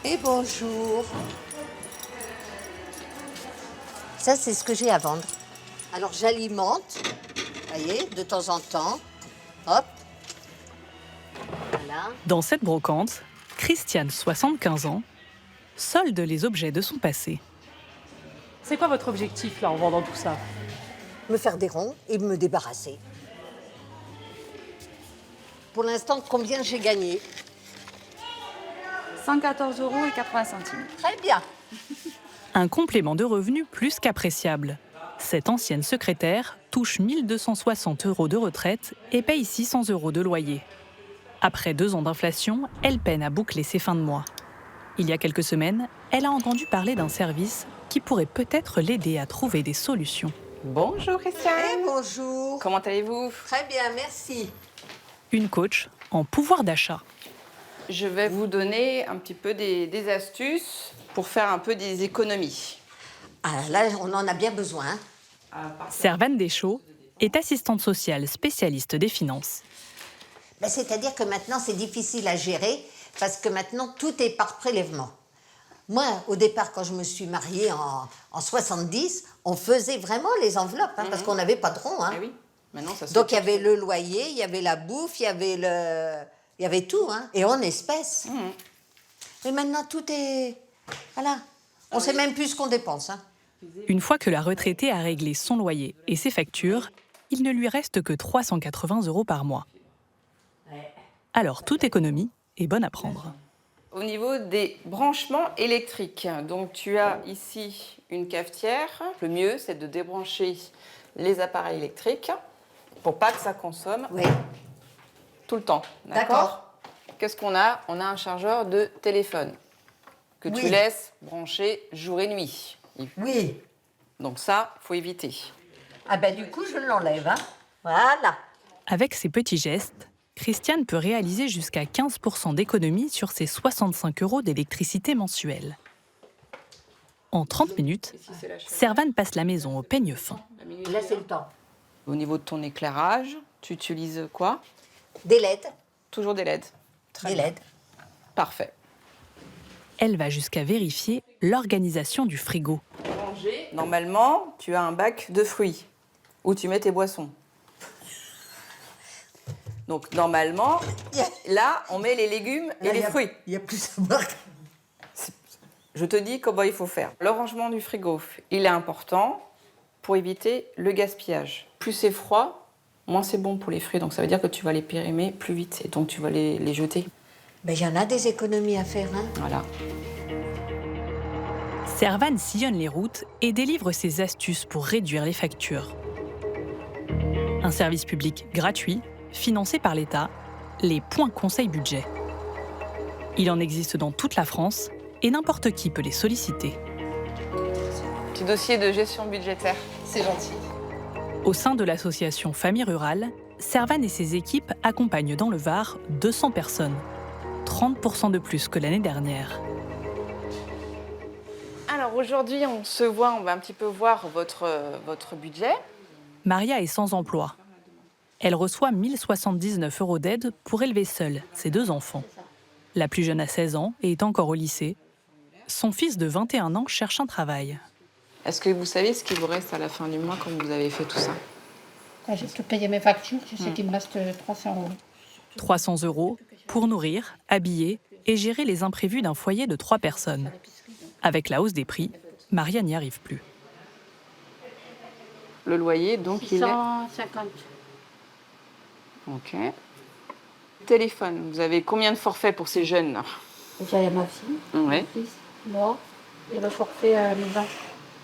Et bonjour. Ça, c'est ce que j'ai à vendre. Alors, j'alimente, vous voyez, de temps en temps. Hop. Voilà. Dans cette brocante, Christiane, 75 ans, solde les objets de son passé. C'est quoi votre objectif là en vendant tout ça? Me faire des ronds et me débarrasser. Pour l'instant, combien j'ai gagné? 114,80 €. Très bien. Un complément de revenu plus qu'appréciable. Cette ancienne secrétaire touche 1 260 € de retraite et paye 600 € de loyer. Après 2 ans d'inflation, elle peine à boucler ses fins de mois. Il y a quelques semaines, elle a entendu parler d'un service qui pourrait peut-être l'aider à trouver des solutions. Bonjour Christiane. Et bonjour. Comment allez-vous? Très bien, merci. Une coach en pouvoir d'achat. Je vais vous donner un petit peu des astuces pour faire un peu des économies. Ah, là, on en a bien besoin. Servane Deschaux est assistante sociale spécialiste des finances. Ben, c'est-à-dire que maintenant, c'est difficile à gérer parce que maintenant, tout est par prélèvement. Moi, au départ, quand je me suis mariée en 70, on faisait vraiment les enveloppes, parce qu'on n'avait pas de rond. Ah oui, maintenant ça se Donc, il y fait. avait le loyer, il y avait la bouffe, il y avait tout, et en espèces. Mais maintenant, tout est... Voilà. On ne sait même plus ce qu'on dépense. Une fois que la retraitée a réglé son loyer et ses factures, il ne lui reste que 380 € par mois. Alors, toute économie est bonne à prendre. Au niveau des branchements électriques, donc tu as ici une cafetière. Le mieux, c'est de débrancher les appareils électriques pour pas que ça consomme Oui. tout le temps. D'accord. Qu'est-ce qu'on a? On a un chargeur de téléphone que tu Oui. laisses brancher jour et nuit. Oui. Donc ça, faut éviter. Ah ben, du coup, je l'enlève. Voilà. Avec ces petits gestes, Christiane peut réaliser jusqu'à 15 % d'économie sur ses 65 € d'électricité mensuelle. En 30 minutes, Servane passe la maison au peigne fin. Là, c'est le temps. Au niveau de ton éclairage, tu utilises quoi? Des LED. Toujours des LED. Des LED. Parfait. Elle va jusqu'à vérifier l'organisation du frigo. Normalement, tu as un bac de fruits où tu mets tes boissons. Donc, normalement, là, on met les légumes et les fruits. Il y a plus à voir. Je te dis comment il faut faire. Le rangement du frigo, il est important pour éviter le gaspillage. Plus c'est froid, moins c'est bon pour les fruits. Donc, ça veut dire que tu vas les périmer plus vite et donc tu vas les jeter. Ben, il y en a des économies à faire. Voilà. Servane sillonne les routes et délivre ses astuces pour réduire les factures. Un service public gratuit, financé par l'État, les points conseil budget. Il en existe dans toute la France et n'importe qui peut les solliciter. Petit dossier de gestion budgétaire. C'est gentil. Au sein de l'association Famille Rurale, Servane et ses équipes accompagnent dans le Var 200 personnes, 30 % de plus que l'année dernière. Alors aujourd'hui, on se voit, on va un petit peu voir votre budget. Maria est sans emploi. Elle reçoit 1 079 € d'aide pour élever seule ses 2 enfants. La plus jeune a 16 ans et est encore au lycée. Son fils de 21 ans cherche un travail. Est-ce que vous savez ce qu'il vous reste à la fin du mois quand vous avez fait tout ça? Quand j'ai tout payé mes factures, je sais qu'il me reste 300 €. 300 € pour nourrir, habiller et gérer les imprévus d'un foyer de 3 personnes. Avec la hausse des prix, Maria n'y arrive plus. Le loyer, donc, il est... 150. Ok. Téléphone, vous avez combien de forfaits pour ces jeunes là? Déjà, il y a ma fille, Ouais. mon fils, moi, et le forfait à maison.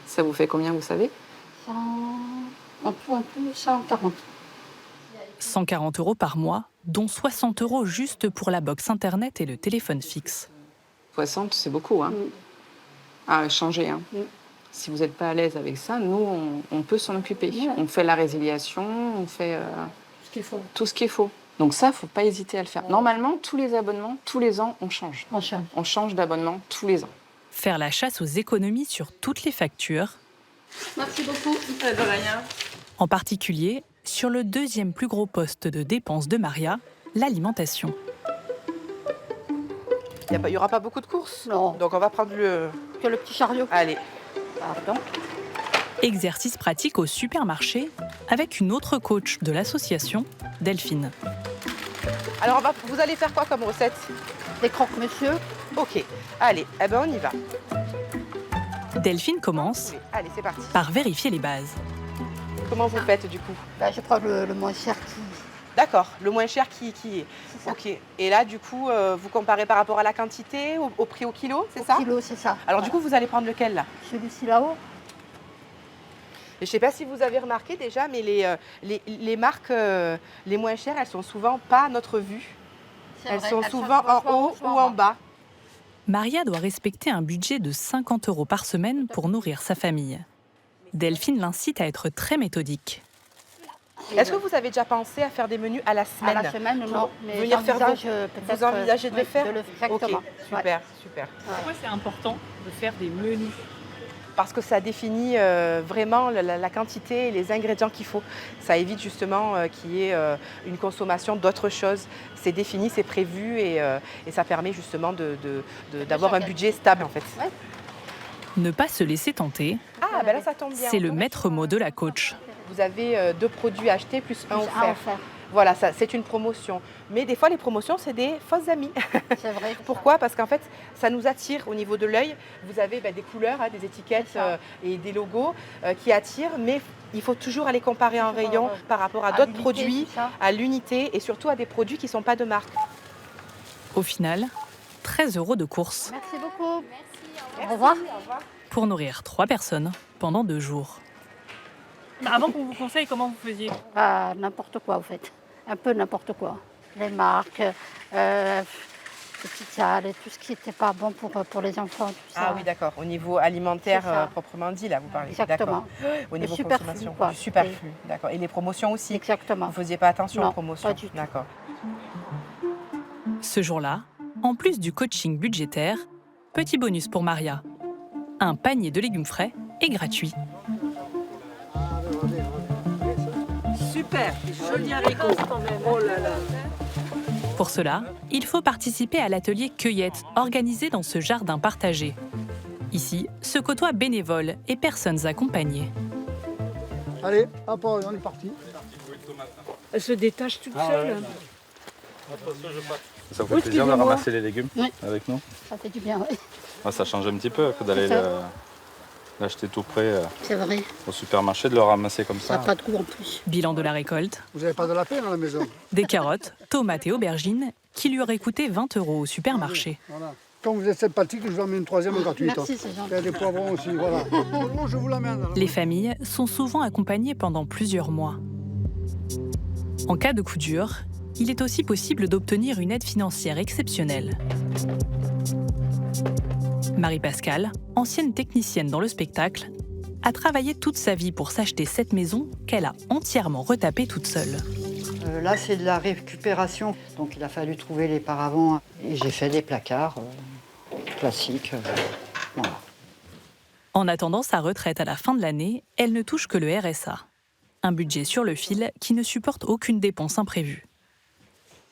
Ça vous fait combien, vous savez? 100... En tout, 140. 140 € par mois, dont 60 € juste pour la box internet et le téléphone fixe. 60, c'est beaucoup, hein? À changer, hein? Si vous n'êtes pas à l'aise avec ça, nous, on peut s'en occuper. Ouais. On fait la résiliation, on fait Ce qu'il faut. tout ce qu'il faut. Donc ça, il ne faut pas hésiter à le faire. Normalement, tous les abonnements, tous les ans, on change. On change. On change d'abonnement tous les ans. Faire la chasse aux économies sur toutes les factures, Merci beaucoup. De rien. en particulier sur le 2e plus gros poste de dépenses de Maria, l'alimentation. Il n'y aura pas beaucoup de courses? Non. Donc on va prendre le... Que le petit chariot. Allez. Pardon. Exercice pratique au supermarché avec une autre coach de l'association, Delphine. Alors vous allez faire quoi comme recette? Des croque-monsieur. Ok. Allez, eh ben on y va. Delphine commence Allez, c'est parti. par vérifier les bases. Comment vous faites du coup? Ben, je prends le moins cher qui... D'accord, le moins cher qui est. C'est ça. Ok. Et là, du coup, vous comparez par rapport à la quantité, au prix au kilo, c'est ça? Kilo, c'est ça. Alors du coup, vous allez prendre lequel là? Celui-ci là-haut. Je ne sais pas si vous avez remarqué déjà, mais les marques les moins chères, elles sont souvent pas à notre vue. C'est Elles vrai, sont elles souvent soit en haut soit ou en bas. Maria doit respecter un budget de 50 € par semaine pour nourrir sa famille. Delphine l'incite à être très méthodique. Est-ce que vous avez déjà pensé à faire des menus à la À semaine? la semaine, non. Mais venir faire j'envisage, Vous envisagez de le faire? Exactement. Ok, super, super. Pourquoi c'est important de faire des menus? Parce que ça définit vraiment la quantité et les ingrédients qu'il faut. Ça évite justement qu'il y ait une consommation d'autres choses. C'est défini, c'est prévu et ça permet justement d'avoir un budget stable en fait. Ouais. Ne pas se laisser tenter, Ah, ben là ça tombe bien. c'est le maître mot de la coach. Vous avez 2 produits achetés plus un Plus un offert. offert. Voilà, c'est une promotion. Mais des fois, les promotions, c'est des fausses amies. C'est vrai. Pourquoi? Parce qu'en fait, ça nous attire au niveau de l'œil. Vous avez des couleurs, des étiquettes C'est ça. et des logos qui attirent, mais il faut toujours aller comparer en Toujours, rayon ouais. par rapport à À d'autres l'unité, produits, tout ça. à l'unité et surtout à des produits qui ne sont pas de marque. Au final, 13 € de courses Merci beaucoup. Au revoir. pour nourrir 3 personnes pendant 2 jours. Avant qu'on vous conseille, comment vous faisiez? Ah, n'importe quoi, en fait. Un peu n'importe quoi. Les marques, les petites salles et tout ce qui n'était pas bon pour les enfants. Tout ça. Ah oui, d'accord. Au niveau alimentaire C'est ça. proprement dit, là, vous parlez. Exactement. D'accord. Au niveau superflu, consommation, quoi. du superflu. D'accord. Et les promotions aussi. Exactement. Vous ne faisiez pas attention Non, aux promotions. pas du tout. D'accord. Ce jour-là, en plus du coaching budgétaire, petit bonus pour Maria. Un panier de légumes frais est gratuit. Super, joli haricot. Oh là là. Pour cela, il faut participer à l'atelier cueillette organisé dans ce jardin partagé. Ici, se côtoient bénévoles et personnes accompagnées. Allez, hop, on est parti. Elle se détache toute seule. Ça vous fait plaisir de ramasser les légumes Oui. avec nous? Ça fait du bien, oui. Ouais, ça change un petit peu que d'aller C'est ça. l'acheter tout près C'est vrai. au supermarché, de le ramasser comme Ça ça. n'a pas de goût en plus. Bilan de la récolte, Vous n'avez pas de la peine à la maison. des carottes, tomates et aubergines qui lui auraient coûté 20 € au supermarché. Voilà. Quand vous êtes sympathique, je vous en mets une troisième gratuite. Merci, c'est gentil. Il y a des poivrons aussi, voilà. Oh, je vous l'amène. alors. Les familles sont souvent accompagnées pendant plusieurs mois. En cas de coup dur, il est aussi possible d'obtenir une aide financière exceptionnelle. Marie-Pascale, ancienne technicienne dans le spectacle, a travaillé toute sa vie pour s'acheter cette maison qu'elle a entièrement retapée toute seule. Là, c'est de la récupération. Donc, il a fallu trouver les paravents. Et j'ai fait des placards classiques. Voilà. En attendant sa retraite à la fin de l'année, elle ne touche que le RSA. Un budget sur le fil qui ne supporte aucune dépense imprévue.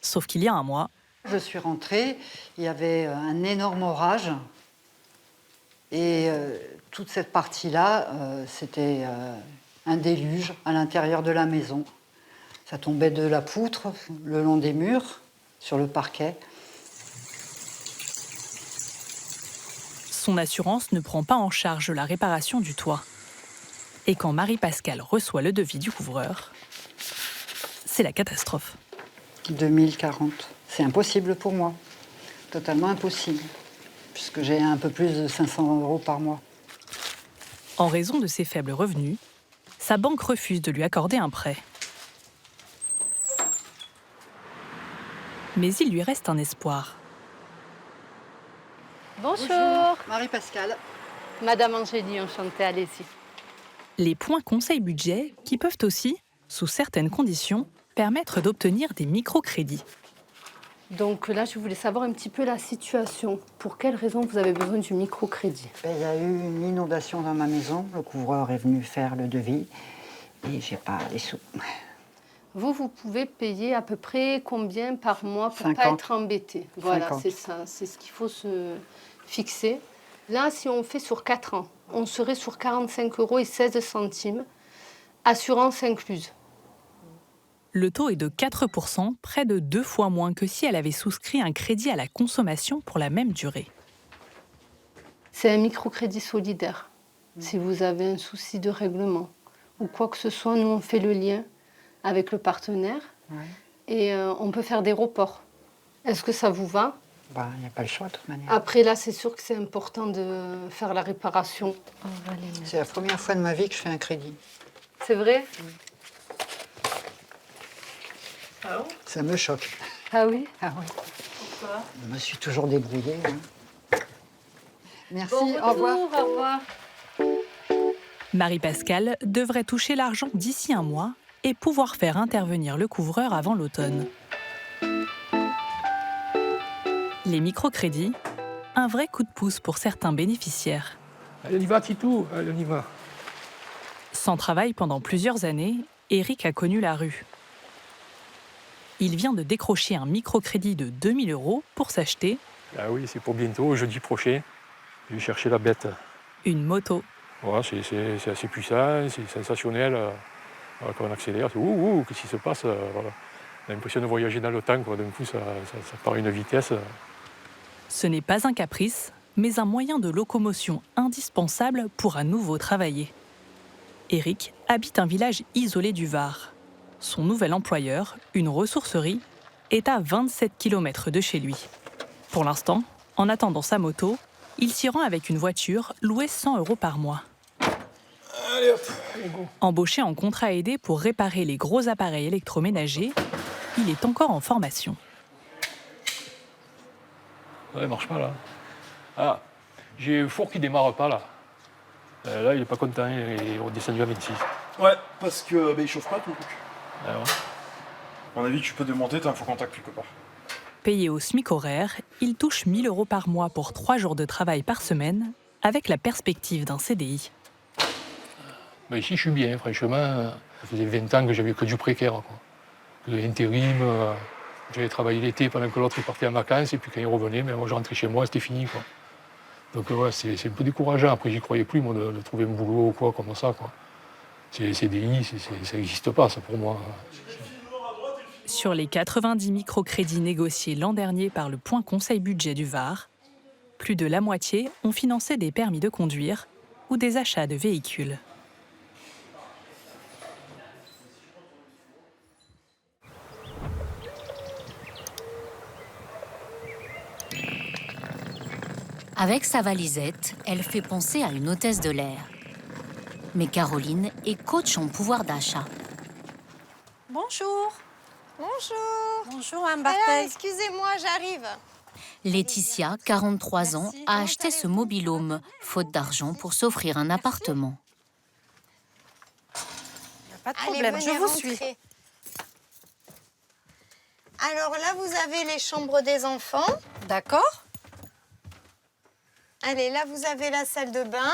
Sauf qu'il y a un mois, Je suis rentrée, il y avait un énorme orage. Et toute cette partie-là, c'était un déluge à l'intérieur de la maison. Ça tombait de la poutre le long des murs, sur le parquet. son assurance ne prend pas en charge la réparation du toit. Et quand Marie-Pascale reçoit le devis du couvreur, c'est la catastrophe. 2040. C'est impossible pour moi. Totalement impossible. Puisque j'ai un peu plus de 500 € par mois. En raison de ses faibles revenus, sa banque refuse de lui accorder un prêt. Mais il lui reste un espoir. Bonjour. Marie-Pascale. Madame Angélie, enchantée, allez-y. Les points conseil budget qui peuvent aussi, sous certaines conditions, permettre d'obtenir des microcrédits. Donc là, je voulais savoir un petit peu la situation. Pour quelles raisons vous avez besoin du microcrédit? Il y a eu une inondation dans ma maison. Le couvreur est venu faire le devis. Et j'ai pas les sous. Vous pouvez payer à peu près combien par mois pour ne pas 50. être embêté? Voilà, 50. c'est ça, c'est ce qu'il faut se fixer. Là, si on fait sur 4 ans, on serait sur 45,16 €, assurance incluse. Le taux est de 4%, près de 2 fois moins que si elle avait souscrit un crédit à la consommation pour la même durée. C'est un microcrédit solidaire. Si vous avez un souci de règlement ou quoi que ce soit, nous, on fait le lien avec le partenaire et on peut faire des reports. Est-ce que ça vous va? Il n'y a pas le choix de toute manière. Après, là, c'est sûr que c'est important de faire la réparation. C'est la première fois de ma vie que je fais un crédit. C'est vrai? Ça me choque. Ah oui? Ah oui. Pourquoi? Je me suis toujours débrouillée. Merci, Bon au revoir. retour, au revoir. Marie-Pascale devrait toucher l'argent d'ici un mois et pouvoir faire intervenir le couvreur avant l'automne. Les microcrédits, un vrai coup de pouce pour certains bénéficiaires. Allez, on y va, Titou, allez, on y va. Sans travail pendant plusieurs années, Éric a connu la rue. Il vient de décrocher un microcrédit de 2 000 € pour s'acheter Ah oui, c'est pour bientôt, jeudi prochain. Je vais chercher la bête. une moto. Voilà, c'est assez puissant, c'est sensationnel. Voilà, quand on accélère, c'est ouh, qu'est-ce qui se passe voilà. On a l'impression de voyager dans le temps, quoi. D'un coup, ça part à une vitesse. Ce n'est pas un caprice, mais un moyen de locomotion indispensable pour à nouveau travailler. Éric habite un village isolé du Var. Son nouvel employeur, une ressourcerie, est à 27 km de chez lui. Pour l'instant, en attendant sa moto, il s'y rend avec une voiture louée 100 € par mois. Allez hop, allez, go. Embauché en contrat aidé pour réparer les gros appareils électroménagers, il est encore en formation. Ouais, marche pas là. Ah, j'ai le four qui démarre pas là. Là, il est pas content, il est redescendu à 26. Ouais, parce que il chauffe pas ton truc. Ah ouais. À mon avis, tu peux démonter, t'as un faux contact quelque part. Payé au SMIC horaire, il touche 1 000 € par mois pour 3 jours de travail par semaine, avec la perspective d'un CDI. Ben ici, je suis bien, franchement. Ça faisait 20 ans que j'avais que du précaire, quoi. De l'intérim, j'avais travaillé l'été pendant que l'autre partait en vacances, et puis quand il revenait, moi je rentrais chez moi, c'était fini, quoi. Donc ouais, c'est un peu décourageant. Après, j'y croyais plus, moi, de trouver un boulot ou quoi, comme ça, quoi. C'est les CDI, ça n'existe pas, ça, pour moi. Sur les 90 microcrédits négociés l'an dernier par le Point Conseil Budget du Var, plus de la moitié ont financé des permis de conduire ou des achats de véhicules. Avec sa valisette, elle fait penser à une hôtesse de l'air. Mais Caroline est coach en pouvoir d'achat. Bonjour. Bonjour. Bonjour, Mme Bartheil. Excusez-moi, j'arrive. Laetitia, 43 ans, a acheté ce mobil-home, faute d'argent pour s'offrir un appartement. Pas de problème, je vous suis. Alors là, vous avez les chambres des enfants. D'accord. Allez, là, vous avez la salle de bain.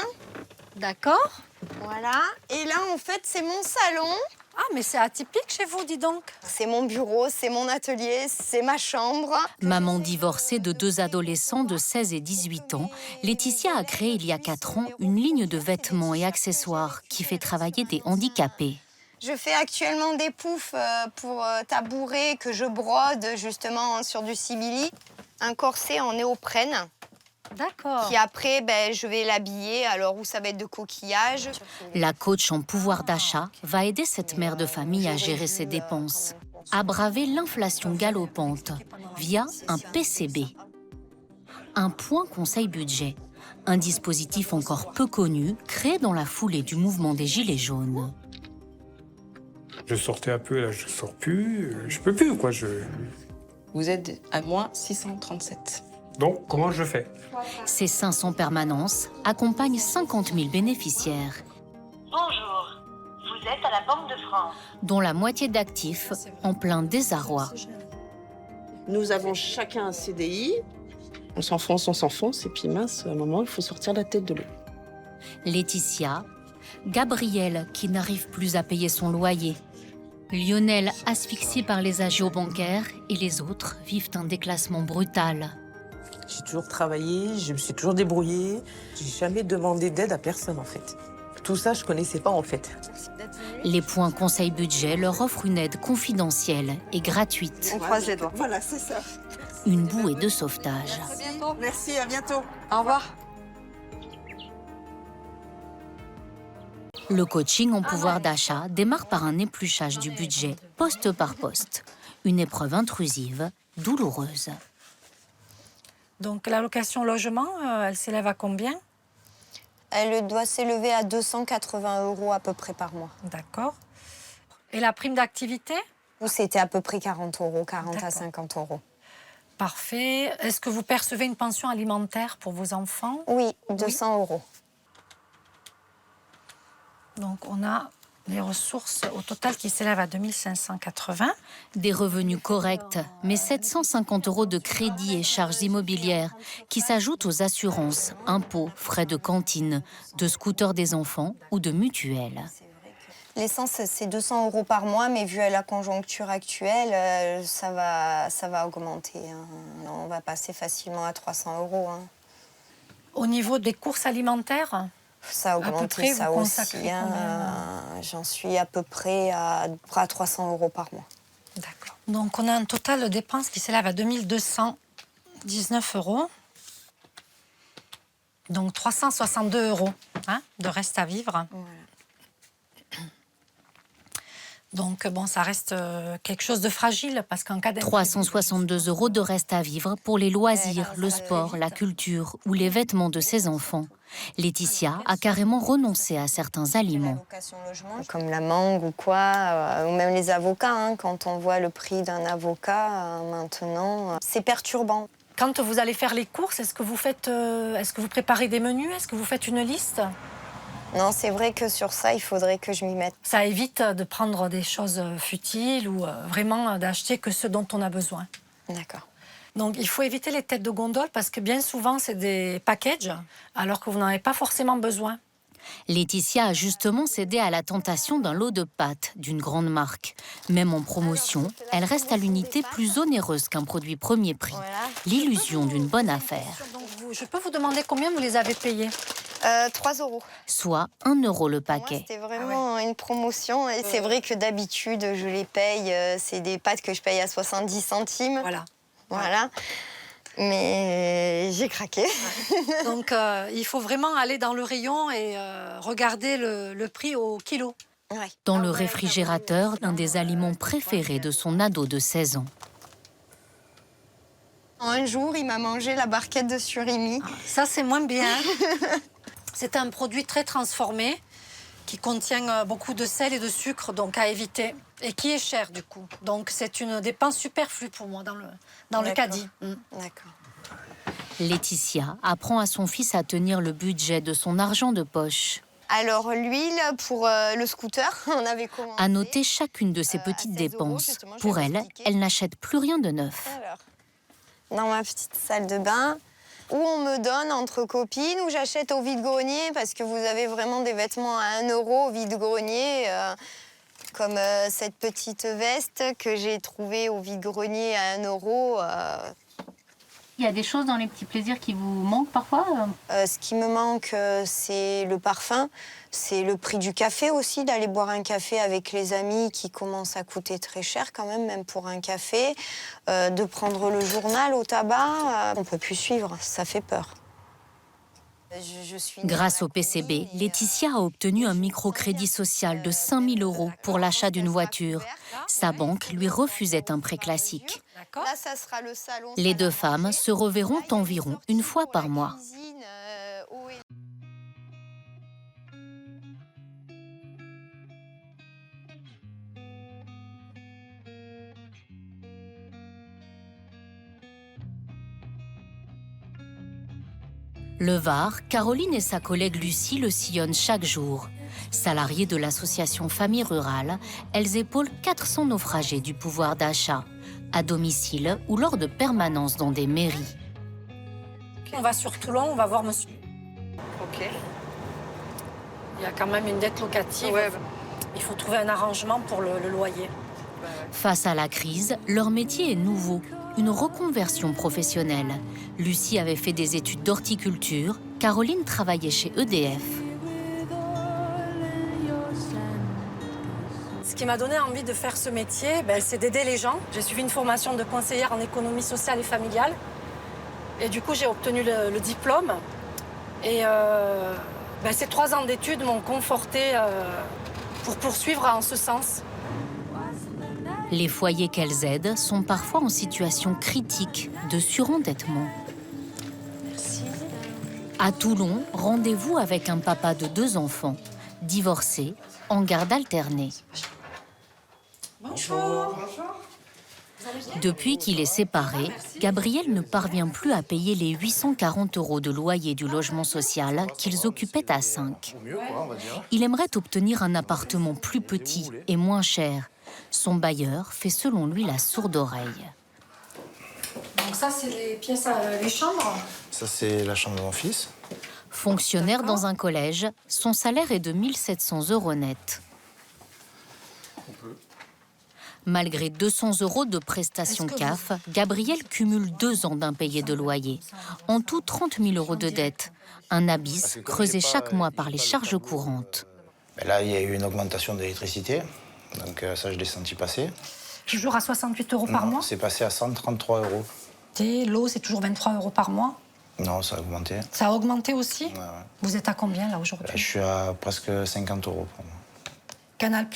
D'accord. Voilà. Et là, en fait, c'est mon salon. Ah, mais c'est atypique chez vous, dis donc. C'est mon bureau, c'est mon atelier, c'est ma chambre. Maman divorcée de 2 adolescents de 16 et 18 ans, Laetitia a créé il y a 4 ans une ligne de vêtements et accessoires qui fait travailler des handicapés. Je fais actuellement des poufs pour tabouret que je brode justement sur du sibili. Un corset en néoprène. D'accord. Qui après, je vais l'habiller, alors où ça va être de coquillage. La coach en pouvoir d'achat va aider cette mère de famille à gérer ses dépenses, à braver l'inflation galopante via un PCB. Un point conseil budget, un dispositif encore peu connu, créé dans la foulée du mouvement des Gilets jaunes. Je sortais un peu, là je sors plus, je peux plus, quoi. Vous êtes à moins 637. Donc, comment je fais? Ces 500 permanences accompagnent 50 000 bénéficiaires. Bonjour, vous êtes à la Banque de France. Dont la moitié d'actifs en plein désarroi. Nous avons chacun un CDI. On s'enfonce, et puis mince, à un moment, il faut sortir la tête de l'eau. Laetitia, Gabrielle qui n'arrive plus à payer son loyer. Lionel, asphyxié par les agios bancaires, et les autres vivent un déclassement brutal. J'ai toujours travaillé, je me suis toujours débrouillée. J'ai jamais demandé d'aide à personne, en fait. Tout ça, je connaissais pas, en fait. Les points conseil budget leur offrent une aide confidentielle et gratuite. On croise les doigts. Voilà, c'est ça. Une bouée de sauvetage. À bientôt. Merci, à bientôt. Au revoir. Le coaching en pouvoir d'achat démarre par un épluchage du budget, poste par poste. Une épreuve intrusive, douloureuse. Donc l'allocation logement, elle s'élève à combien? Elle doit s'élever à 280 € à peu près par mois. D'accord. Et la prime d'activité? C'était à peu près 40 €, 40 à 50 €. Parfait. Est-ce que vous percevez une pension alimentaire pour vos enfants? Oui, 200 €. Donc on a les ressources au total qui s'élèvent à 2580. Des revenus corrects, mais 750 € de crédits et charges immobilières qui s'ajoutent aux assurances, impôts, frais de cantine, de scooter des enfants ou de mutuelles. L'essence, c'est 200 € par mois, mais vu la conjoncture actuelle, ça va augmenter. On va passer facilement à 300 €. Au niveau des courses alimentaires? Ça a augmenté, ça aussi. J'en suis à peu près à 300 € par mois. D'accord. Donc on a un total de dépenses qui s'élève à 2219 €. Donc 362 € de reste à vivre. Voilà. Donc bon, ça reste quelque chose de fragile parce qu'en cas 362 € de reste à vivre pour les loisirs, le sport, la culture ou les vêtements de ses enfants. Laetitia a carrément renoncé à certains aliments. Comme la mangue ou quoi, ou même les avocats. Quand on voit le prix d'un avocat maintenant, c'est perturbant. Quand vous allez faire les courses, est-ce que vous préparez des menus? Est-ce que vous faites une liste? Non, c'est vrai que sur ça, il faudrait que je m'y mette. Ça évite de prendre des choses futiles ou vraiment d'acheter que ce dont on a besoin. D'accord. Donc, il faut éviter les têtes de gondole parce que bien souvent, c'est des packages alors que vous n'en avez pas forcément besoin. Laetitia a justement cédé à la tentation d'un lot de pâtes d'une grande marque. Même en promotion, elle reste à l'unité plus onéreuse qu'un produit premier prix. L'illusion d'une bonne affaire. Donc, je peux vous demander combien vous les avez payés? 3 €. Soit 1 € le paquet. C'était vraiment une promotion. Et c'est vrai que d'habitude, je les paye. C'est des pâtes que je paye à 70 centimes. Voilà. Mais j'ai craqué. Donc, il faut vraiment aller dans le rayon et regarder le prix au kilo. Dans le réfrigérateur, l'un des aliments préférés de son ado de 16 ans. Un jour, il m'a mangé la barquette de surimi. Ça, c'est moins bien. C'est un produit très transformé qui contient beaucoup de sel et de sucre, donc à éviter. Et qui est cher, du coup. Donc, c'est une dépense superflue pour moi dans le caddie. D'accord. Laetitia apprend à son fils à tenir le budget de son argent de poche. Alors, l'huile pour le scooter, on avait commandé. À noter chacune de ses petites dépenses. Pour elle, elle n'achète plus rien de neuf. Alors, dans ma petite salle de bain, où on me donne entre copines, où j'achète au vide-grenier, parce que vous avez vraiment des vêtements à 1 € au vide-grenier, comme cette petite veste que j'ai trouvée au vide-grenier à 1 €. Il y a des choses dans les petits plaisirs qui vous manquent parfois? Ce qui me manque, c'est le parfum. C'est le prix du café aussi, d'aller boire un café avec les amis qui commence à coûter très cher quand même pour un café. De prendre le journal au tabac, on ne peut plus suivre, ça fait peur. Grâce au PCB, Laetitia a obtenu un microcrédit social de 5 000 € pour l'achat d'une voiture. Sa banque lui refusait un prêt classique. Là, ça sera le salon. Les deux femmes se reverront environ une fois par mois. Le Var, Caroline et sa collègue Lucie le sillonnent chaque jour. Salariées de l'association Famille Rurale, elles épaulent 400 naufragés du pouvoir d'achat, à domicile ou lors de permanences dans des mairies. On va sur Toulon, on va voir monsieur. Ok. Il y a quand même une dette locative. Il faut trouver un arrangement pour le loyer. Face à la crise, leur métier est nouveau, une reconversion professionnelle. Lucie avait fait des études d'horticulture, Caroline travaillait chez EDF. Ce qui m'a donné envie de faire ce métier, c'est d'aider les gens. J'ai suivi une formation de conseillère en économie sociale et familiale. Et du coup, j'ai obtenu le diplôme. Et ces 3 ans d'études m'ont confortée pour poursuivre en ce sens. Les foyers qu'elles aident sont parfois en situation critique de surendettement. Merci. À Toulon, rendez-vous avec un papa de 2 enfants, divorcé, en garde alternée. Bonjour. Depuis qu'il est séparé, Gabriel ne parvient plus à payer les 840 € de loyer du logement social qu'ils occupaient à 5. Il aimerait obtenir un appartement plus petit et moins cher. Son bailleur fait selon lui la sourde oreille. Donc ça, c'est les pièces, les chambres. Ça, c'est la chambre de mon fils. Fonctionnaire dans un collège, son salaire est de 1 700 € net. Malgré 200 € de prestations CAF, Gabriel cumule 2 ans d'impayés de loyer. En tout, 30 000 € de dettes. Un abysse creusé chaque mois par les charges courantes. Là, il y a eu une augmentation de l'électricité. Donc ça, je l'ai senti passer. Toujours à 68 € par mois. C'est passé à 133 €. Et l'eau, c'est toujours 23 € par mois. Non, ça a augmenté. Ça a augmenté aussi. Ouais. Vous êtes à combien, là, aujourd'hui? Je suis à presque 50 € pour moi. Canal+,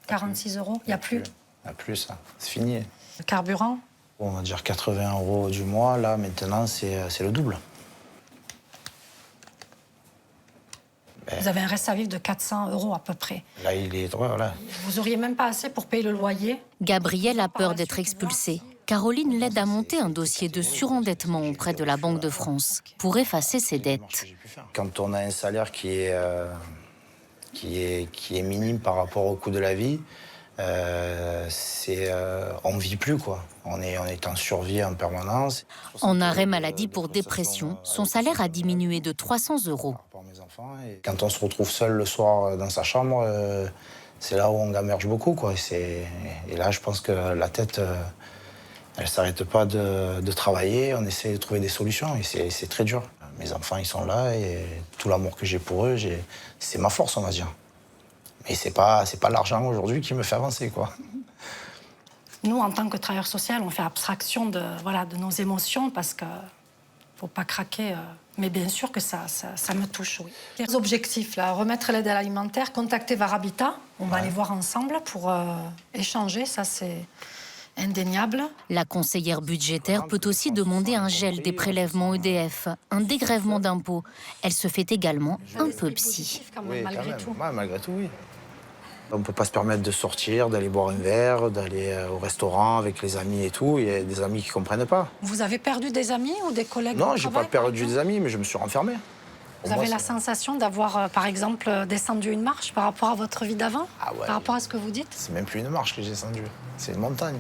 46 €. Il n'y a plus. Il n'y a plus, ça. C'est fini. Le carburant? On va dire 80 € du mois. Là, maintenant, c'est le double. Vous avez un reste à vivre de 400 € à peu près. Là, il est droit, voilà. Vous auriez même pas assez pour payer le loyer. Gabriel a peur d'être expulsé. Caroline l'aide à monter un dossier de surendettement auprès de la Banque de France pour effacer ses dettes. Quand on a un salaire qui est minime par rapport au coût de la vie, on ne vit plus, quoi. On est en survie en permanence. En arrêt maladie pour dépression, son salaire a diminué de 300 €. Quand on se retrouve seul le soir dans sa chambre, c'est là où on gamberge beaucoup, quoi. Et là, je pense que la tête, elle ne s'arrête pas de travailler. On essaie de trouver des solutions et c'est très dur. Mes enfants, ils sont là et tout l'amour que j'ai pour eux, c'est ma force, on va dire. Mais c'est pas l'argent aujourd'hui qui me fait avancer, quoi. Nous, en tant que travailleurs sociaux, on fait abstraction de nos émotions parce que faut pas craquer. Mais bien sûr que ça me touche, oui. Les objectifs, là, remettre l'aide alimentaire, contacter Varhabitat. On va aller voir ensemble pour échanger, ça c'est indéniable. La conseillère budgétaire peut aussi demander un gel des prélèvements EDF, un dégrèvement d'impôts. Elle se fait également un peu psy. Oui, malgré tout. Ouais, malgré tout, oui. On ne peut pas se permettre de sortir, d'aller boire un verre, d'aller au restaurant avec les amis et tout. Il y a des amis qui ne comprennent pas. Vous avez perdu des amis ou des collègues? Non, je n'ai pas perdu des amis, mais je me suis renfermé. Vous avez la sensation d'avoir, par exemple, descendu une marche par rapport à votre vie d'avant? Ah ouais. Par rapport à ce que vous dites? C'est même plus une marche que j'ai descendue, c'est une montagne.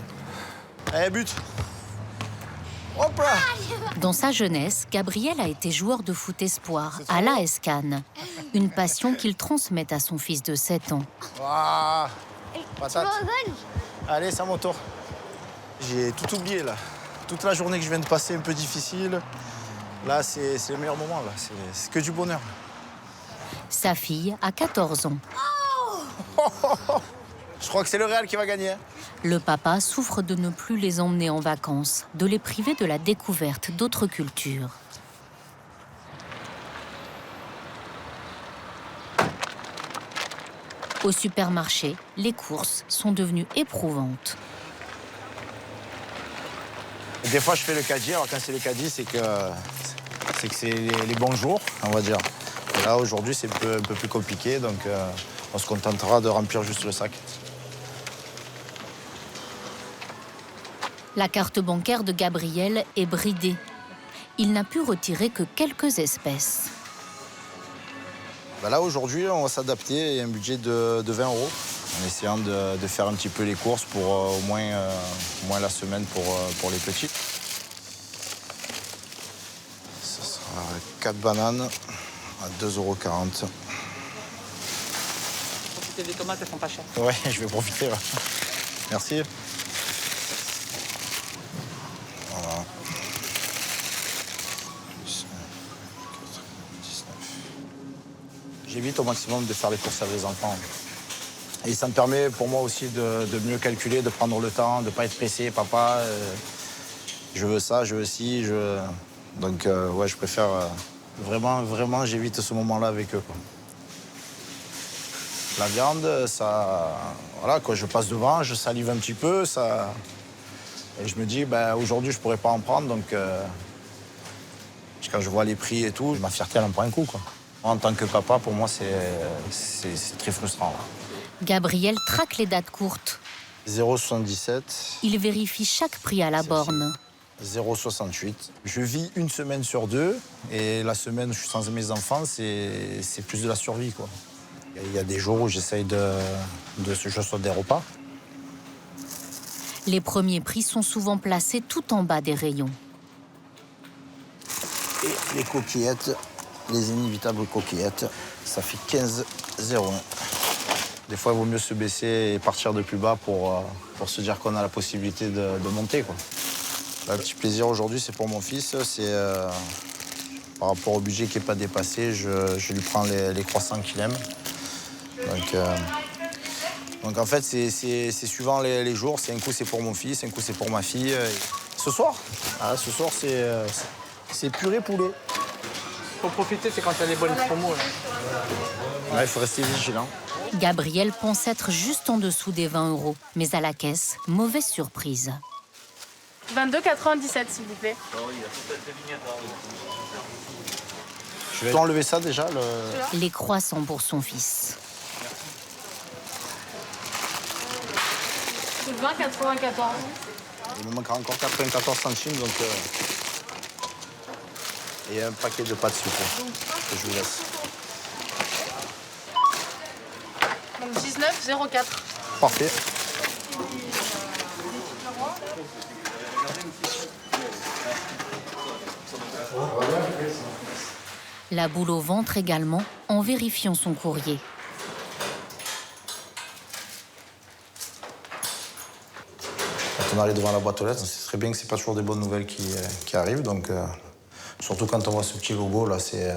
Allez, but! Hop là! Dans sa jeunesse, Gabriel a été joueur de foot espoir à l'AS Cannes. Une passion qu'il transmet à son fils de 7 ans. Waouh! Patate. Allez, c'est à mon tour. J'ai tout oublié, là. Toute la journée que je viens de passer, un peu difficile. Là, c'est le meilleur moment, là. C'est que du bonheur. Sa fille a 14 ans. Je crois que c'est le Real qui va gagner. Le papa souffre de ne plus les emmener en vacances, de les priver de la découverte d'autres cultures. Au supermarché, les courses sont devenues éprouvantes. Des fois, je fais le caddie. Alors, quand c'est le caddie, c'est que c'est les bons jours, on va dire. Et là, aujourd'hui, c'est un peu plus compliqué, donc on se contentera de remplir juste le sac. La carte bancaire de Gabriel est bridée. Il n'a pu retirer que quelques espèces. Là, aujourd'hui, on va s'adapter à un budget de 20 €, en essayant de faire un petit peu les courses pour au moins la semaine pour les petits. Ce sera 4 bananes à 2,40 €. Profitez des tomates, elles sont pas chères. Ouais, je vais profiter. Ouais. Merci. Voilà. 19. J'évite au maximum de faire les courses avec les enfants. Et ça me permet pour moi aussi de mieux calculer, de prendre le temps, de ne pas être pressé. Papa, je veux ça, je veux ci, Donc ouais, je préfère vraiment, j'évite ce moment-là avec eux, quoi. La viande, ça, voilà, quand je passe devant, je salive un petit peu, ça, et je me dis, ben, aujourd'hui, je pourrais pas en prendre, donc quand je vois les prix et tout, ma fierté, elle en prend un coup, quoi. En tant que papa, pour moi, c'est très frustrant, là. Gabriel traque les dates courtes. 0,77. Il vérifie chaque prix à la borne. 0,68. Je vis une semaine sur 2 et la semaine où je suis sans mes enfants, c'est plus de la survie, quoi. Il y a des jours où j'essaye de je des repas. Les premiers prix sont souvent placés tout en bas des rayons. Et les coquillettes, les inévitables coquillettes, ça fait 15,01. Des fois, il vaut mieux se baisser et partir de plus bas pour se dire qu'on a la possibilité de monter, quoi. Le petit plaisir aujourd'hui, c'est pour mon fils. C'est par rapport au budget qui n'est pas dépassé, je lui prends les croissants qu'il aime. Donc en fait, c'est suivant les jours. C'est un coup, c'est pour mon fils, un coup, c'est pour ma fille. Ce soir, c'est purée poulet. Faut profiter, c'est quand il y a les bonnes promos. Ouais, il faut rester vigilant. Gabriel pense être juste en dessous des 20 €. Mais à la caisse, mauvaise surprise. 22,97 s'il vous plaît. Je vais enlever ça déjà. Les croissants pour son fils. 20,94. Il me manquera encore 94 centimes, donc... Et un paquet de pâtes sucrées que je vous laisse. Donc 19,04. Parfait. La boule au ventre également, en vérifiant son courrier. Quand on arrive devant la boîte aux lettres, c'est très bien que c'est pas toujours des bonnes nouvelles qui arrivent. Donc, surtout quand on voit ce petit logo là, c'est.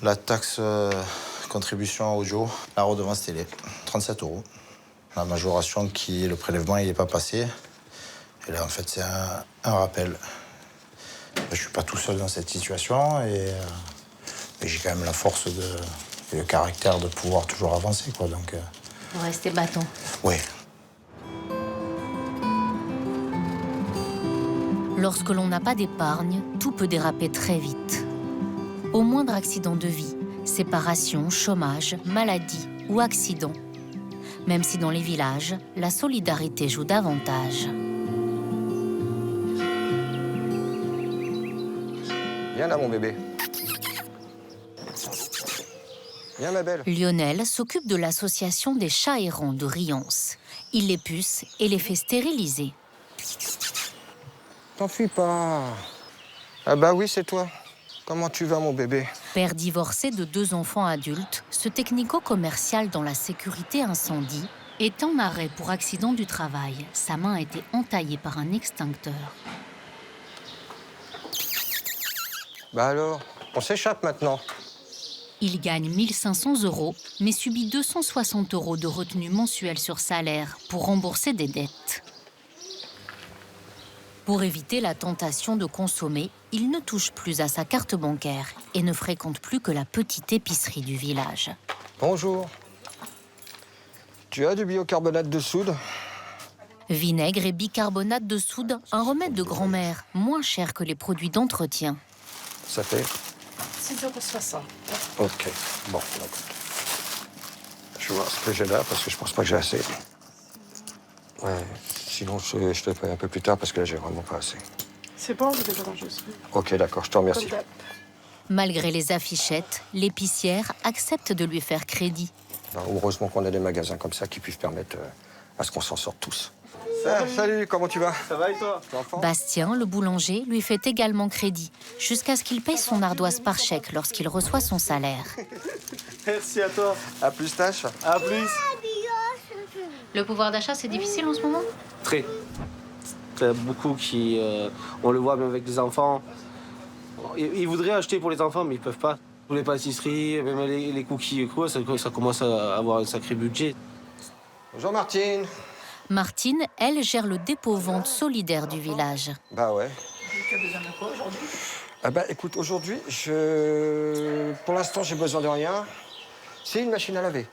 La taxe contribution audio, la redevance télé, 37 €. La majoration le prélèvement, il n'est pas passé. Et là, en fait, c'est un rappel. Je ne suis pas tout seul dans cette situation et j'ai quand même la force et le caractère de pouvoir toujours avancer, quoi. Donc, Vous restez battant. Oui. Lorsque l'on n'a pas d'épargne, tout peut déraper très vite. Au moindre accident de vie, séparation, chômage, maladie ou accident. Même si dans les villages, la solidarité joue davantage. Viens là, mon bébé. Viens, ma belle. Lionel s'occupe de l'association des chats errants de Riance. Il les puce et les fait stériliser. T'enfuis pas. Ah bah oui, c'est toi. Comment tu vas, mon bébé? Père divorcé de 2 enfants adultes, ce technico-commercial dans la sécurité incendie est en arrêt pour accident du travail. Sa main a été entaillée par un extincteur. Bah alors, on s'échappe maintenant. Il gagne 1 500 €, mais subit 260 € de retenue mensuelle sur salaire pour rembourser des dettes. Pour éviter la tentation de consommer, il ne touche plus à sa carte bancaire et ne fréquente plus que la petite épicerie du village. Bonjour. Tu as du biocarbonate de soude? Vinaigre et bicarbonate de soude, un remède de grand-mère, moins cher que les produits d'entretien. Ça fait? 6,60 €. Ok, bon, d'accord. Je vais voir ce que j'ai là, parce que je pense pas que j'ai assez. Ouais, sinon je te paye un peu plus tard, parce que là, j'ai vraiment pas assez. C'est bon, vous devez ranger aussi. Ok, d'accord, je te remercie. Malgré les affichettes, l'épicière accepte de lui faire crédit. Ben, heureusement qu'on a des magasins comme ça qui puissent permettre à ce qu'on s'en sorte tous. Salut, comment tu vas? Ça va et toi? Bastien, le boulanger, lui fait également crédit, jusqu'à ce qu'il paye son ardoise par chèque lorsqu'il reçoit son salaire. Merci à toi. À plus, Tâche. À plus. Le pouvoir d'achat, c'est difficile en ce moment? Très. Il y a beaucoup qui... on le voit même avec les enfants. Ils voudraient acheter pour les enfants, mais ils peuvent pas. Pour les pâtisseries, même les cookies et quoi, ça commence à avoir un sacré budget. Bonjour Martine. Martine, elle, gère le dépôt-vente solidaire du village. Bah ouais. Tu as besoin de quoi aujourd'hui? Ah bah écoute, aujourd'hui, pour l'instant, j'ai besoin de rien. C'est une machine à laver.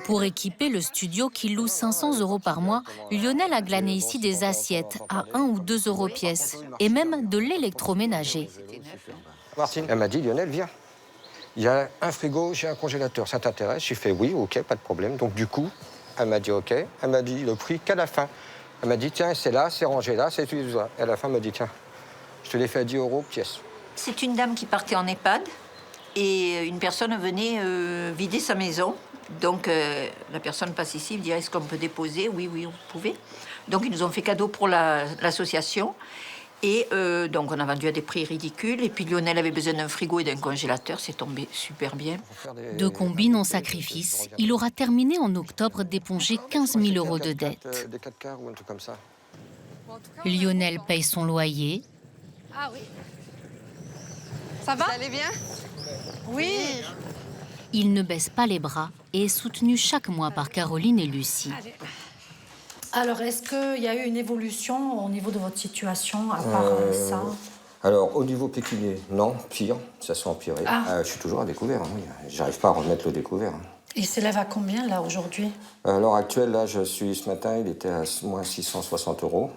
Pour équiper le studio qui loue 500 € par mois, Lionel a glané ici des assiettes à 1 ou 2 € pièce et même de l'électroménager. Martine, elle m'a dit, Lionel, viens. Il y a un frigo, j'ai un congélateur, ça t'intéresse? J'ai fait oui, ok, pas de problème. Donc du coup, elle m'a dit ok. Elle m'a dit le prix qu'à la fin. Elle m'a dit tiens, c'est là, c'est rangé là, c'est tout ça. Et à la fin, elle m'a dit tiens, je te l'ai fait à 10 € pièce. C'est une dame qui partait en EHPAD et une personne venait vider sa maison. Donc la personne passe ici, il dit est-ce qu'on peut déposer? Oui, on pouvait. Donc ils nous ont fait cadeau pour l'association. Et donc on a vendu à des prix ridicules. Et puis Lionel avait besoin d'un frigo et d'un congélateur, c'est tombé super bien. De combine en sacrifice, il aura terminé en octobre d'éponger 15 000 € de dettes. Des 4 quarts ou un truc comme ça. Lionel paye son loyer. Ah oui. Ça va? Vous allez bien? Oui. Il ne baisse pas les bras et est soutenu chaque mois par Caroline et Lucie. Allez. Alors, est-ce qu'il y a eu une évolution au niveau de votre situation, à part ça? Alors, au niveau pécunier, non, pire, ça s'est empiré. Ah. Je suis toujours à découvert, oui. J'arrive pas à remettre le découvert. Il s'élève à combien, là, aujourd'hui? À l'heure actuelle, là, ce matin, il était à moins 660 €.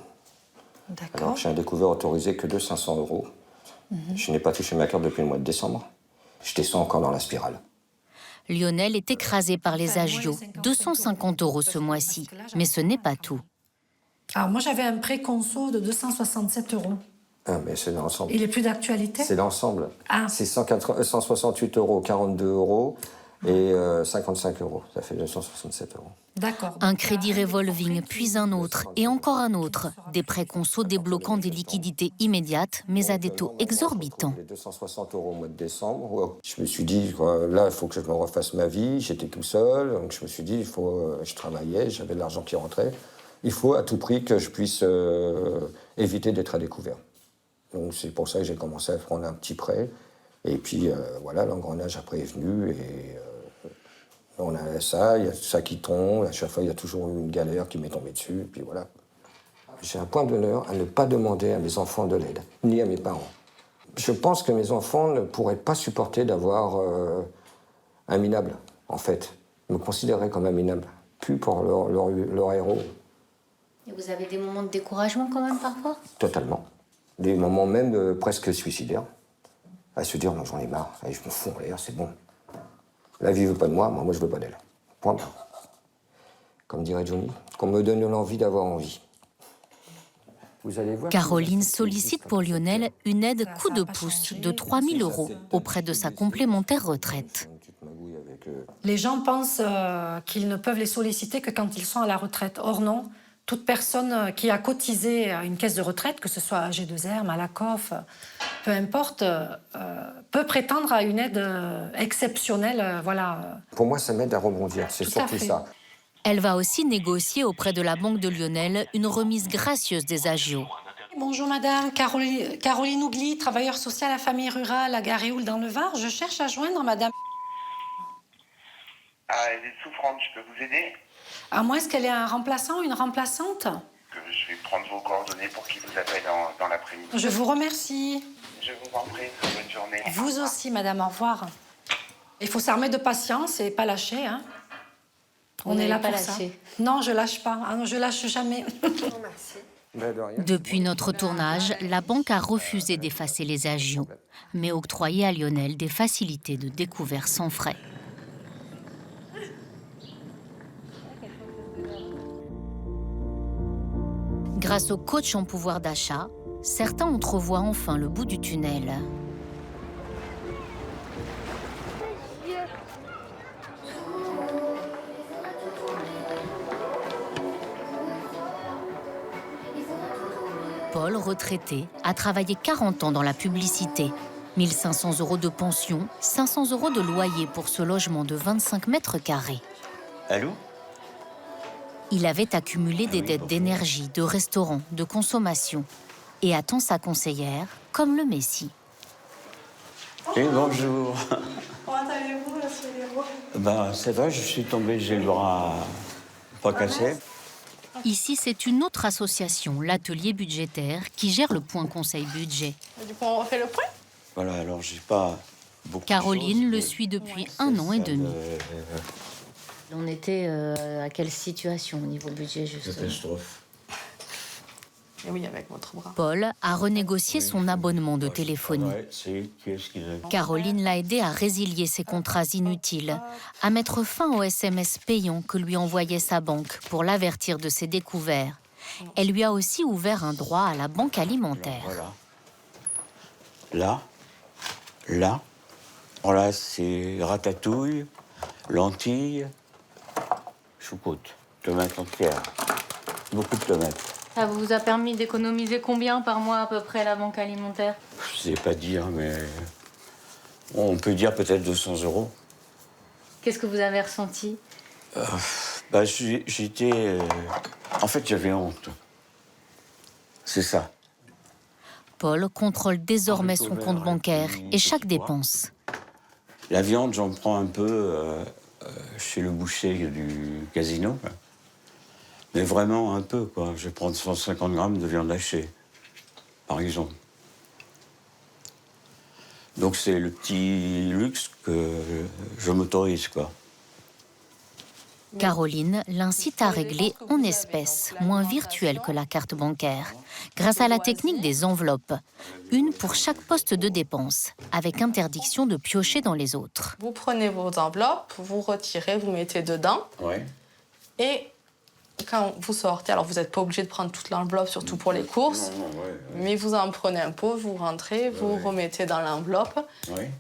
D'accord. Alors, j'ai un découvert autorisé que de 500 €. Je n'ai pas touché ma carte depuis le mois de décembre. Je descends encore dans la spirale. Lionel est écrasé par les agios, 250 € ce mois-ci. Mais ce n'est pas tout. Alors, moi, j'avais un prêt conso de 267 €. Ah, mais c'est l'ensemble. Il est plus d'actualité? C'est l'ensemble. Ah. C'est 168 €, 42 € et 55 €. Ça fait 267 €. D'accord. Un crédit revolving, puis un autre, et encore un autre. Des prêts conso débloquant des liquidités immédiates, mais à des taux exorbitants. Les 260 € au mois de décembre. Je me suis dit, là, il faut que je me refasse ma vie. J'étais tout seul, donc je me suis dit, je travaillais, j'avais de l'argent qui rentrait. Il faut à tout prix que je puisse éviter d'être à découvert. Donc c'est pour ça que j'ai commencé à prendre un petit prêt. Et puis voilà, l'engrenage après est venu et on a ça, il y a ça qui tombe. À chaque fois, il y a toujours une galère qui m'est tombée dessus. Et puis voilà. J'ai un point d'honneur à ne pas demander à mes enfants de l'aide, ni à mes parents. Je pense que mes enfants ne pourraient pas supporter d'avoir un minable, en fait. Ils me considéraient comme un minable, plus pour leur héros. Et vous avez des moments de découragement quand même parfois? Totalement. Des moments même presque suicidaires. À se dire, non, j'en ai marre, allez, je me fous en l'air, c'est bon. La vie veut pas de moi, moi je veux pas d'elle. Point. Comme dirait Johnny, qu'on me donne l'envie d'avoir envie. Vous allez voir. Caroline sollicite pour Lionel une aide coup de pouce de 3 000 € auprès de sa complémentaire retraite. Les gens pensent qu'ils ne peuvent les solliciter que quand ils sont à la retraite. Or non, toute personne qui a cotisé à une caisse de retraite, que ce soit G2R, Malakoff, peu importe, peut prétendre à une aide exceptionnelle. Voilà. Pour moi, ça m'aide à rebondir, c'est surtout ça. Elle va aussi négocier auprès de la banque de Lionel une remise gracieuse des agios. Bonjour madame, Caroline Ougli, travailleur social à famille rurale à Garéoul dans le Var. Je cherche à joindre madame. Ah, elle est souffrante, je peux vous aider? À moins est-ce qu'elle est un remplaçant ou une remplaçante? Je vais prendre vos coordonnées pour qu'il vous appelle dans l'après-midi. Je vous remercie. Je vous en prie, bonne journée. Vous aussi, madame, au revoir. Il faut s'armer de patience et pas lâcher. Hein. On est là pour ça. Non, je lâche pas. Ah non, je lâche jamais. Depuis notre tournage, la banque a refusé d'effacer les agios, mais octroyé à Lionel des facilités de découvert sans frais. Grâce au coach en pouvoir d'achat, certains entrevoient enfin le bout du tunnel. Paul, retraité, a travaillé 40 ans dans la publicité. 1 500 € de pension, 500 € de loyer pour ce logement de 25 mètres carrés. Allô? Il avait accumulé des dettes d'énergie, de restaurant, de consommation et attend sa conseillère comme le Messie. Et bonjour. Comment allez-vous, monsieur Léraud? Ben, ça va, je suis tombé, j'ai le bras pas cassé. Ici, c'est une autre association, l'Atelier budgétaire, qui gère le point conseil budget. Du coup, on refait le point? Voilà, alors j'ai pas beaucoup Caroline de choses, le suit depuis 1 an et demi. On était à quelle situation au niveau budget, justement? Catastrophe. Et oui, avec votre bras. Paul a renégocié son abonnement de téléphonie. Caroline l'a aidé à résilier ses contrats inutiles, à mettre fin aux SMS payants que lui envoyait sa banque pour l'avertir de ses découvertes. Elle lui a aussi ouvert un droit à la banque alimentaire. Voilà. Là. Voilà, c'est ratatouille, lentilles, choucroute, tomates entières. Beaucoup de tomates. Ça vous a permis d'économiser combien par mois à peu près la banque alimentaire? Je ne sais pas dire, mais on peut dire peut-être 200 €. Qu'est-ce que vous avez ressenti? J'étais... En fait, j'avais honte. C'est ça. Paul contrôle désormais son compte bancaire et chaque dépense. La viande, j'en prends un peu chez le boucher du casino. Mais vraiment un peu, quoi. Je vais prendre 150 grammes de viande hachée, par exemple. Donc c'est le petit luxe que je m'autorise, quoi. Caroline l'incite à régler en espèces, moins virtuelles que la carte bancaire, grâce à la technique des enveloppes. Une pour chaque poste de dépense, avec interdiction de piocher dans les autres. Vous prenez vos enveloppes, vous retirez, vous mettez dedans. Ouais. Et quand vous sortez, alors vous n'êtes pas obligé de prendre toute l'enveloppe, surtout pour les courses. Mais vous en prenez un pot, vous rentrez, vous remettez dans l'enveloppe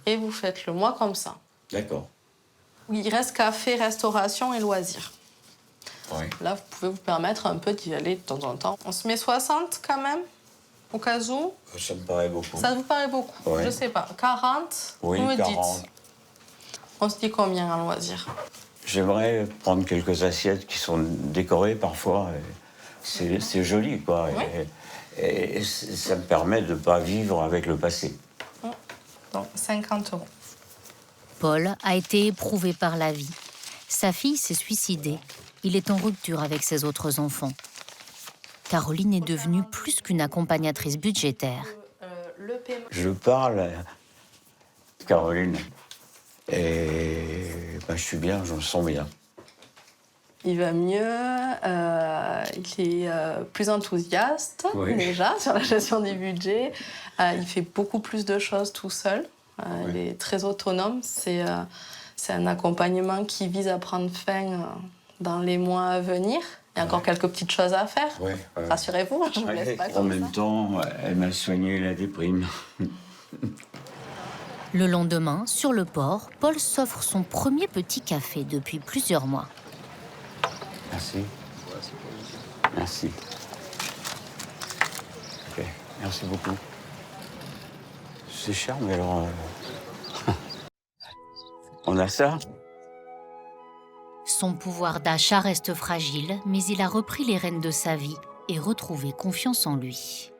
et vous faites le mois comme ça. D'accord. Il reste café, restauration et loisirs. Là, vous pouvez vous permettre un peu d'y aller de temps en temps. On se met 60 quand même, au cas où. Ça me paraît beaucoup. Ça vous paraît beaucoup? Je sais pas. 40? Oui, vous me 40. dites. On se dit combien en loisirs? J'aimerais prendre quelques assiettes qui sont décorées parfois. C'est joli, quoi. Et ça me permet de ne pas vivre avec le passé. Donc, 50 €. Paul a été éprouvé par la vie. Sa fille s'est suicidée. Il est en rupture avec ses autres enfants. Caroline est devenue plus qu'une accompagnatrice budgétaire. Je parle à Caroline et je suis bien, je me sens bien. Il va mieux, il est plus enthousiaste déjà sur la gestion du budget. Il fait beaucoup plus de choses tout seul. Il est très autonome. C'est un accompagnement qui vise à prendre fin dans les mois à venir. Il y a encore quelques petites choses à faire. Rassurez-vous, je ne vous laisse pas comme ça. En même temps, elle m'a soigné la déprime. Le lendemain, sur le port, Paul s'offre son premier petit café depuis plusieurs mois. Merci. Merci. Ok, merci beaucoup. C'est cher, mais alors... On a ça? Son pouvoir d'achat reste fragile, mais il a repris les rênes de sa vie et retrouvé confiance en lui.